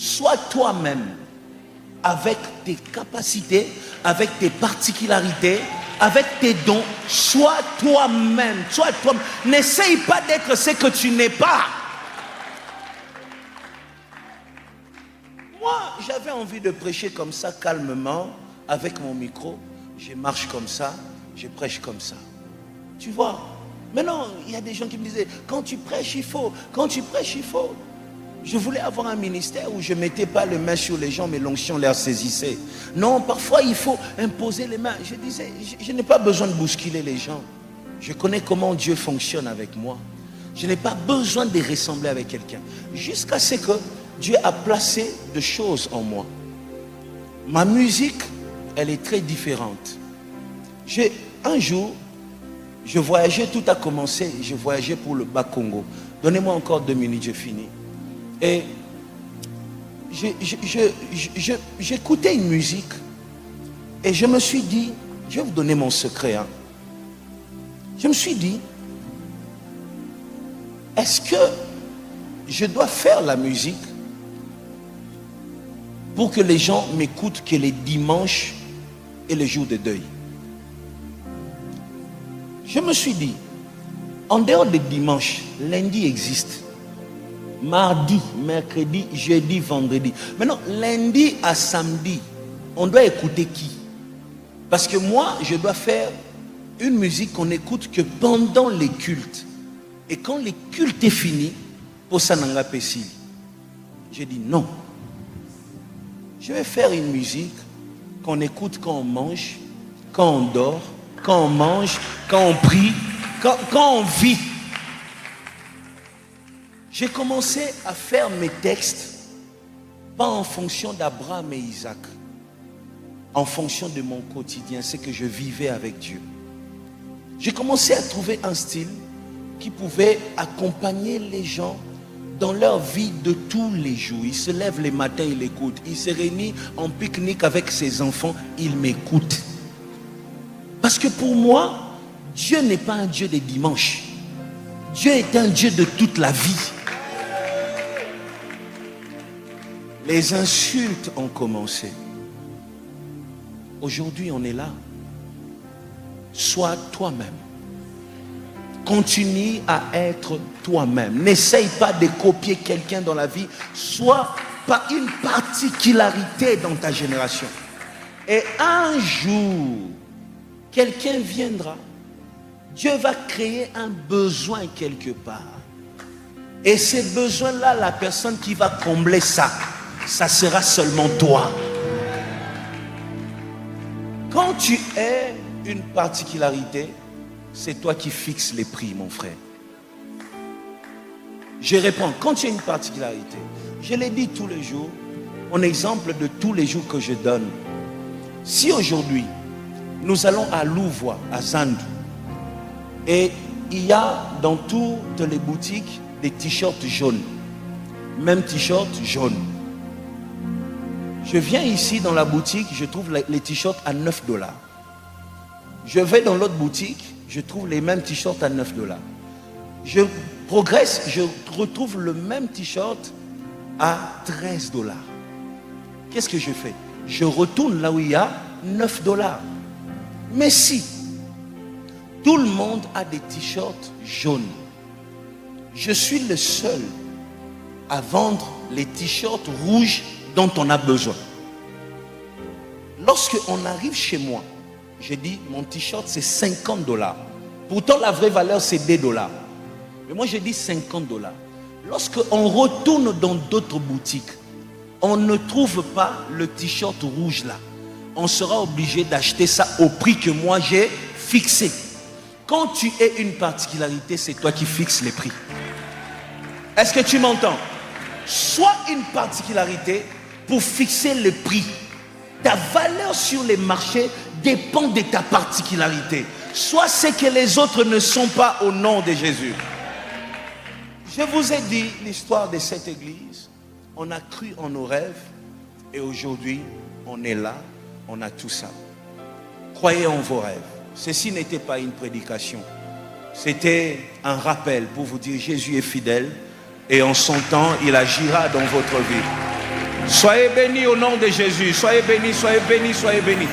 Sois toi-même, avec tes capacités, avec tes particularités, avec tes dons. Sois toi-même, sois toi-même. N'essaye pas d'être ce que tu n'es pas. Moi, j'avais envie de prêcher comme ça, calmement, avec mon micro. Je marche comme ça, je prêche comme ça. Tu vois? Maintenant, il y a des gens qui me disaient, quand tu prêches, il faut. Quand tu prêches, il faut. Je voulais avoir un ministère où je ne mettais pas les mains sur les gens, mais l'onction les saisissait. Non, parfois, il faut imposer les mains. Je disais, je n'ai pas besoin de bousculer les gens. Je connais comment Dieu fonctionne avec moi. Je n'ai pas besoin de ressembler avec quelqu'un. Jusqu'à ce que Dieu a placé des choses en moi. Ma musique, elle est très différente. Un jour, je voyageais, tout a commencé, je voyageais pour le Bas-Congo. Donnez-moi encore 2 minutes, je finis. Et j'écoutais une musique et je me suis dit, je vais vous donner mon secret. Je me suis dit, est-ce que je dois faire la musique pour que les gens m'écoutent que les dimanches et les jours de deuil? Je me suis dit, en dehors des dimanches, lundi existe. Mardi, mercredi, jeudi, vendredi. Maintenant, lundi à samedi, on doit écouter qui? Parce que moi, je dois faire une musique qu'on écoute que pendant les cultes. Et quand les cultes est fini, pour ça n'anga pessil. J'ai dit non. Je vais faire une musique qu'on écoute quand on mange, quand on dort, quand on mange, quand on prie, quand on vit. J'ai commencé à faire mes textes, pas en fonction d'Abraham et Isaac, en fonction de mon quotidien, ce que je vivais avec Dieu. J'ai commencé à trouver un style qui pouvait accompagner les gens dans leur vie de tous les jours. Il se lève les matins, il écoute. Il se réunit en pique-nique avec ses enfants, il m'écoute. Parce que pour moi, Dieu n'est pas un Dieu des dimanches. Dieu est un Dieu de toute la vie. Les insultes ont commencé. Aujourd'hui, on est là. Sois toi-même. Continue à être toi-même. N'essaye pas de copier quelqu'un dans la vie. Sois pas une particularité dans ta génération. Et un jour, quelqu'un viendra. Dieu va créer un besoin quelque part. Et ces besoins-là, la personne qui va combler ça, ça sera seulement toi. Quand tu es une particularité, c'est toi qui fixes les prix, mon frère. Je réponds, quand tu as une particularité, je l'ai dit tous les jours, en exemple de tous les jours que je donne. Si aujourd'hui, nous allons à Louvois, à Zandu, et il y a dans toutes les boutiques des t-shirts jaunes, même t-shirt jaune. Je viens ici dans la boutique, je trouve les t-shirts à 9 $. Je vais dans l'autre boutique, je trouve les mêmes t-shirts à 9 $. Je progresse, je retrouve le même t-shirt à 13 $. Qu'est-ce que je fais? Je retourne là où il y a 9 $. Mais si tout le monde a des t-shirts jaunes, je suis le seul à vendre les t-shirts rouges dont on a besoin. Lorsque on arrive chez moi, je dis mon t-shirt c'est 50 $. Pourtant la vraie valeur c'est 2 $. Mais moi je dis 50 $. Lorsque on retourne dans d'autres boutiques, on ne trouve pas le t-shirt rouge là. On sera obligé d'acheter ça au prix que moi j'ai fixé. Quand tu es une particularité, c'est toi qui fixes les prix. Est-ce que tu m'entends? Sois une particularité pour fixer le prix. Ta valeur sur les marchés dépend de ta particularité. Sois ce que les autres ne sont pas au nom de Jésus. Je vous ai dit l'histoire de cette église. On a cru en nos rêves et aujourd'hui, on est là, on a tout ça. Croyez en vos rêves. Ceci n'était pas une prédication. C'était un rappel pour vous dire Jésus est fidèle et en son temps, il agira dans votre vie. Soyez bénis au nom de Jésus. Soyez bénis, soyez bénis, soyez bénis.